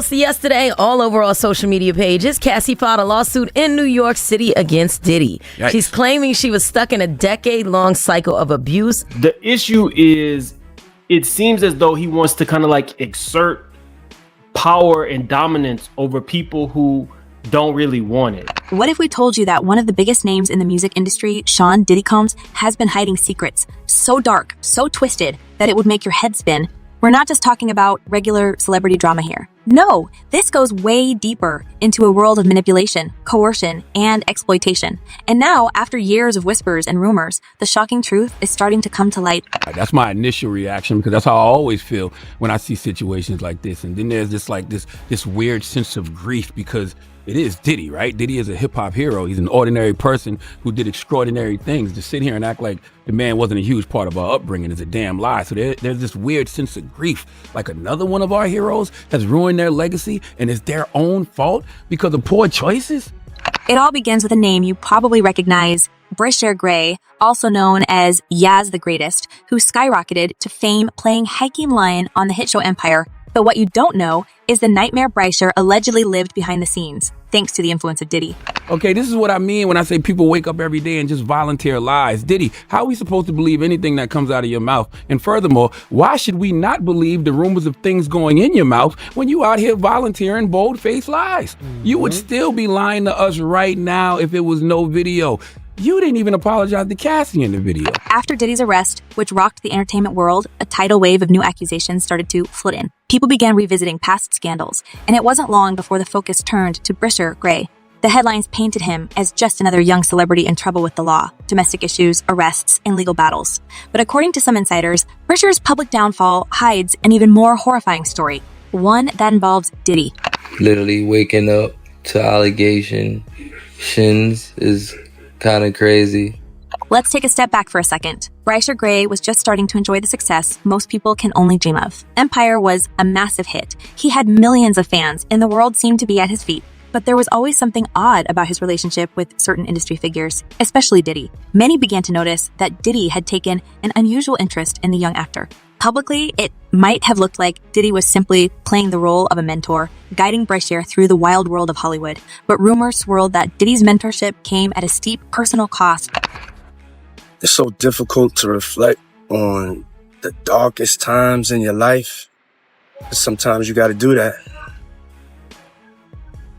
So yesterday, all over our social media pages, Cassie filed a lawsuit in New York City against Diddy. Yikes. She's claiming she was stuck in a decade-long cycle of abuse. The issue is, it seems as though he wants to kind of like exert power and dominance over people who don't really want it. What if we told you that one of the biggest names in the music industry, Sean Diddy Combs, has been hiding secrets so dark, so twisted, that it would make your head spin? We're not just talking about regular celebrity drama here. No, this goes way deeper into a world of manipulation, coercion, and exploitation. And now, after years of whispers and rumors, the shocking truth is starting to come to light. That's my initial reaction, because that's how I always feel when I see situations like this. And then there's this weird sense of grief, because it is Diddy, right? Diddy is a hip-hop hero. He's an ordinary person who did extraordinary things. To sit here and act like the man wasn't a huge part of our upbringing is a damn lie. So there's this weird sense of grief, like another one of our heroes has ruined their legacy, and it's their own fault because of poor choices. It all begins with a name you probably recognize, Bryshere Grey, also known as Yaz the Greatest, who skyrocketed to fame playing Hakeem Lion on the hit show Empire. But what you don't know is the nightmare Bryshere allegedly lived behind the scenes, thanks to the influence of Diddy. Okay, this is what I mean when I say people wake up every day and just volunteer lies. Diddy, how are we supposed to believe anything that comes out of your mouth? And furthermore, why should we not believe the rumors of things going in your mouth when you out here volunteering bold-faced lies? You would still be lying to us right now if it was no video. You didn't even apologize to Cassie in the video. After Diddy's arrest, which rocked the entertainment world, a tidal wave of new accusations started to flood in. People began revisiting past scandals, and it wasn't long before the focus turned to Bryshere Grey. The headlines painted him as just another young celebrity in trouble with the law, domestic issues, arrests, and legal battles. But according to some insiders, Bryshere's public downfall hides an even more horrifying story, one that involves Diddy. Literally waking up to allegations is kind of crazy. Let's take a step back for a second. Bryshere Grey was just starting to enjoy the success most people can only dream of. Empire was a massive hit. He had millions of fans, and the world seemed to be at his feet. But there was always something odd about his relationship with certain industry figures, especially Diddy. Many began to notice that Diddy had taken an unusual interest in the young actor. Publicly, it might have looked like Diddy was simply playing the role of a mentor, guiding Bryshere through the wild world of Hollywood. But rumors swirled that Diddy's mentorship came at a steep personal cost. It's so difficult to reflect on the darkest times in your life. Sometimes you got to do that.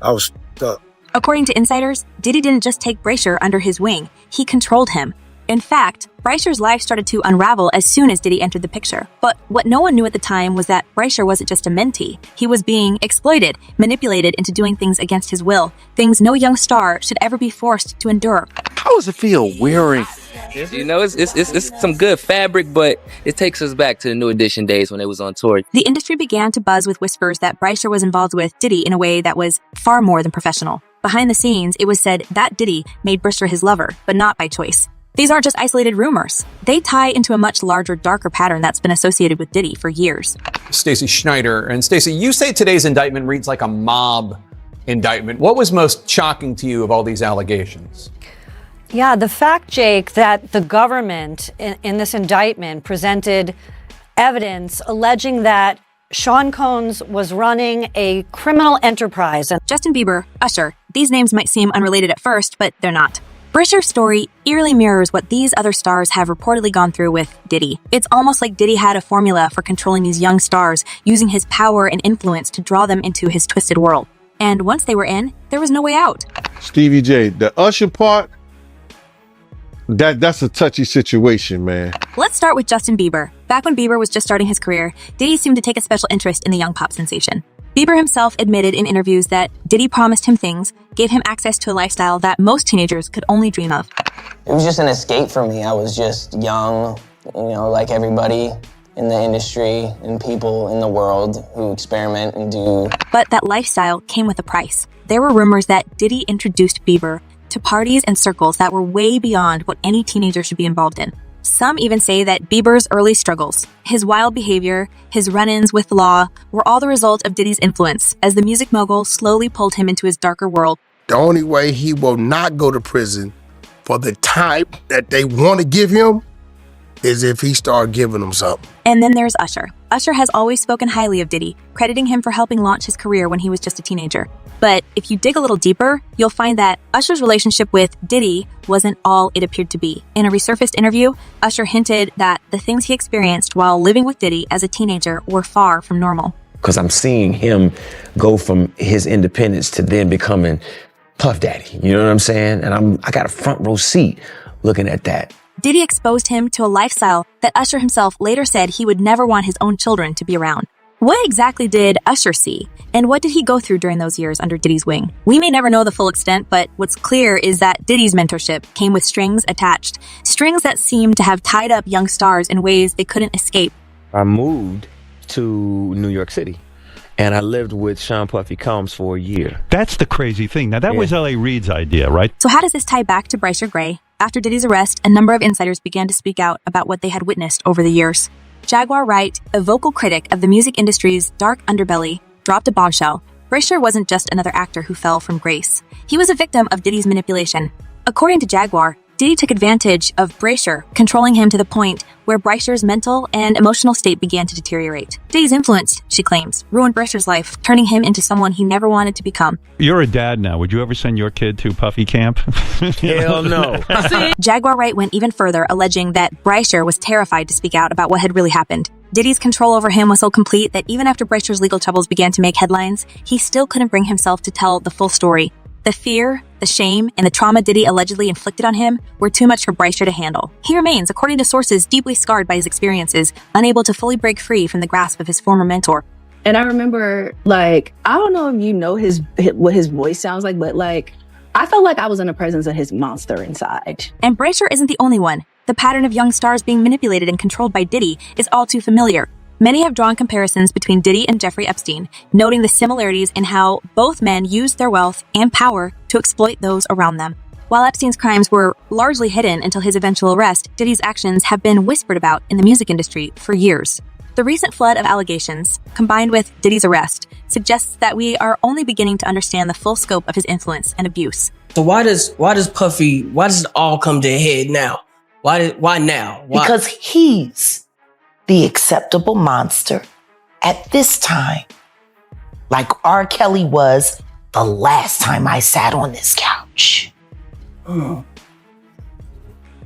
I was stuck. According to insiders, Diddy didn't just take Bryshere under his wing, he controlled him. In fact, Bryshere's life started to unravel as soon as Diddy entered the picture. But what no one knew at the time was that Bryshere wasn't just a mentee. He was being exploited, manipulated into doing things against his will, things no young star should ever be forced to endure. How does it feel wearing? You know, it's some good fabric, but it takes us back to the New Edition days when it was on tour. The industry began to buzz with whispers that Bryshere was involved with Diddy in a way that was far more than professional. Behind the scenes, it was said that Diddy made Bryshere his lover, but not by choice. These aren't just isolated rumors. They tie into a much larger, darker pattern that's been associated with Diddy for years. Stacey Schneider. And Stacey, you say today's indictment reads like a mob indictment. What was most shocking to you of all these allegations? Yeah, the fact, Jake, that the government in this indictment presented evidence alleging that Sean Combs was running a criminal enterprise. Justin Bieber, Usher, these names might seem unrelated at first, but they're not. Bryshere's story eerily mirrors what these other stars have reportedly gone through with Diddy. It's almost like Diddy had a formula for controlling these young stars, using his power and influence to draw them into his twisted world. And once they were in, there was no way out. Stevie J, the Usher part, that's a touchy situation, man. Let's start with Justin Bieber. Back when Bieber was just starting his career, Diddy seemed to take a special interest in the young pop sensation. Bieber himself admitted in interviews that Diddy promised him things, gave him access to a lifestyle that most teenagers could only dream of. It was just an escape for me. I was just young, like everybody in the industry and people in the world who experiment and do. But that lifestyle came with a price. There were rumors that Diddy introduced Bieber to parties and circles that were way beyond what any teenager should be involved in. Some even say that Bieber's early struggles, his wild behavior, his run-ins with the law, were all the result of Diddy's influence as the music mogul slowly pulled him into his darker world. The only way he will not go to prison for the time that they want to give him is if he start giving them something. And then there's Usher. Usher has always spoken highly of Diddy, crediting him for helping launch his career when he was just a teenager. But if you dig a little deeper, you'll find that Usher's relationship with Diddy wasn't all it appeared to be. In a resurfaced interview, Usher hinted that the things he experienced while living with Diddy as a teenager were far from normal. Because I'm seeing him go from his independence to then becoming Puff Daddy. You know what I'm saying? And I got a front row seat looking at that. Diddy exposed him to a lifestyle that Usher himself later said he would never want his own children to be around. What exactly did Usher see? And what did he go through during those years under Diddy's wing? We may never know the full extent, but what's clear is that Diddy's mentorship came with strings attached. Strings that seemed to have tied up young stars in ways they couldn't escape. I moved to New York City, and I lived with Sean Puffy Combs for a year. That's the crazy thing. Now, that was L.A. Reid's idea, right? So how does this tie back to Bryshere Grey? After Diddy's arrest, a number of insiders began to speak out about what they had witnessed over the years. Jaguar Wright, a vocal critic of the music industry's dark underbelly, dropped a bombshell. Bryshere wasn't just another actor who fell from grace. He was a victim of Diddy's manipulation. According to Jaguar, Diddy took advantage of Bryshere, controlling him to the point where Bryshere's mental and emotional state began to deteriorate. Diddy's influence, she claims, ruined Bryshere's life, turning him into someone he never wanted to become. You're a dad now. Would you ever send your kid to Puffy camp? Hell no. Jaguar Wright went even further, alleging that Bryshere was terrified to speak out about what had really happened. Diddy's control over him was so complete that even after Bryshere's legal troubles began to make headlines, he still couldn't bring himself to tell the full story. The fear, the shame, and the trauma Diddy allegedly inflicted on him were too much for Bryshere to handle. He remains, according to sources, deeply scarred by his experiences, unable to fully break free from the grasp of his former mentor. And I remember, I don't know if you know what his voice sounds like, but I felt like I was in the presence of his monster inside. And Bryshere isn't the only one. The pattern of young stars being manipulated and controlled by Diddy is all too familiar. Many have drawn comparisons between Diddy and Jeffrey Epstein, noting the similarities in how both men used their wealth and power to exploit those around them. While Epstein's crimes were largely hidden until his eventual arrest, Diddy's actions have been whispered about in the music industry for years. The recent flood of allegations, combined with Diddy's arrest, suggests that we are only beginning to understand the full scope of his influence and abuse. So why does it all come to a head now? Why now? Why? Because he's the acceptable monster at this time, like R. Kelly was the last time I sat on this couch.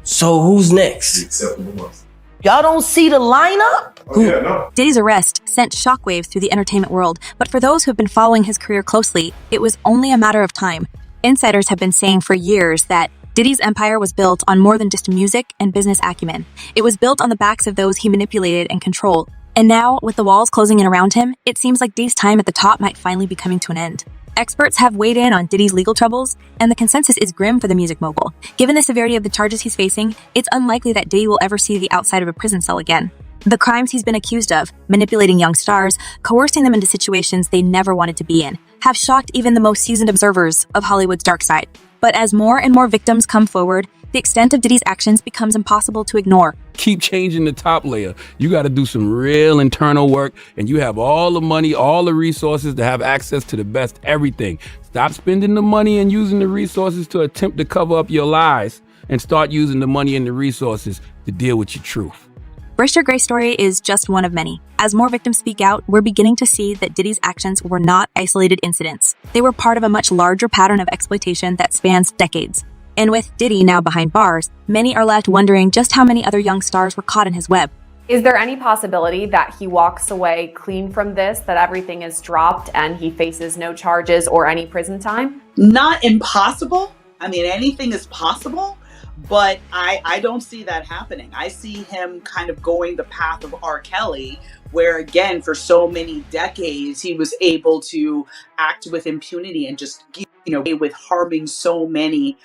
So who's next? The acceptable monster. Y'all don't see the lineup? No. Diddy's arrest sent shockwaves through the entertainment world, but for those who have been following his career closely, it was only a matter of time. Insiders have been saying for years that Diddy's empire was built on more than just music and business acumen. It was built on the backs of those he manipulated and controlled. And now, with the walls closing in around him, it seems like Diddy's time at the top might finally be coming to an end. Experts have weighed in on Diddy's legal troubles, and the consensus is grim for the music mogul. Given the severity of the charges he's facing, it's unlikely that Diddy will ever see the outside of a prison cell again. The crimes he's been accused of, manipulating young stars, coercing them into situations they never wanted to be in, have shocked even the most seasoned observers of Hollywood's dark side. But as more and more victims come forward, the extent of Diddy's actions becomes impossible to ignore. Keep changing the top layer. You got to do some real internal work, and you have all the money, all the resources to have access to the best everything. Stop spending the money and using the resources to attempt to cover up your lies, and start using the money and the resources to deal with your truth. Bryshere Grey's story is just one of many. As more victims speak out, we're beginning to see that Diddy's actions were not isolated incidents. They were part of a much larger pattern of exploitation that spans decades. And with Diddy now behind bars, many are left wondering just how many other young stars were caught in his web. Is there any possibility that he walks away clean from this, that everything is dropped and he faces no charges or any prison time? Not impossible. I mean, anything is possible. But I don't see that happening. I see him kind of going the path of R. Kelly, where again, for so many decades, he was able to act with impunity and just, with harming so many.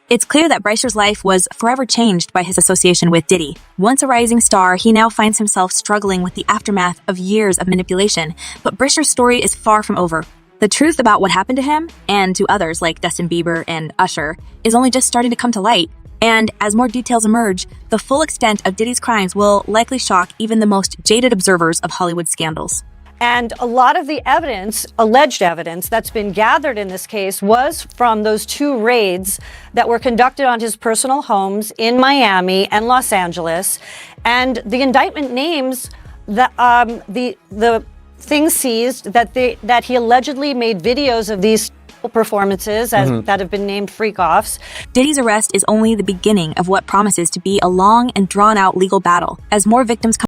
It's clear that Bryshere's life was forever changed by his association with Diddy. Once a rising star, he now finds himself struggling with the aftermath of years of manipulation. But Bryshere's story is far from over. The truth about what happened to him, and to others like Justin Bieber and Usher, is only just starting to come to light. And as more details emerge, the full extent of Diddy's crimes will likely shock even the most jaded observers of Hollywood scandals. And a lot of the evidence, alleged evidence, that's been gathered in this case was from those 2 raids that were conducted on his personal homes in Miami and Los Angeles. And the indictment names the things seized that he allegedly made videos of these performances that have been named freak-offs. Diddy's arrest is only the beginning of what promises to be a long and drawn-out legal battle as more victims come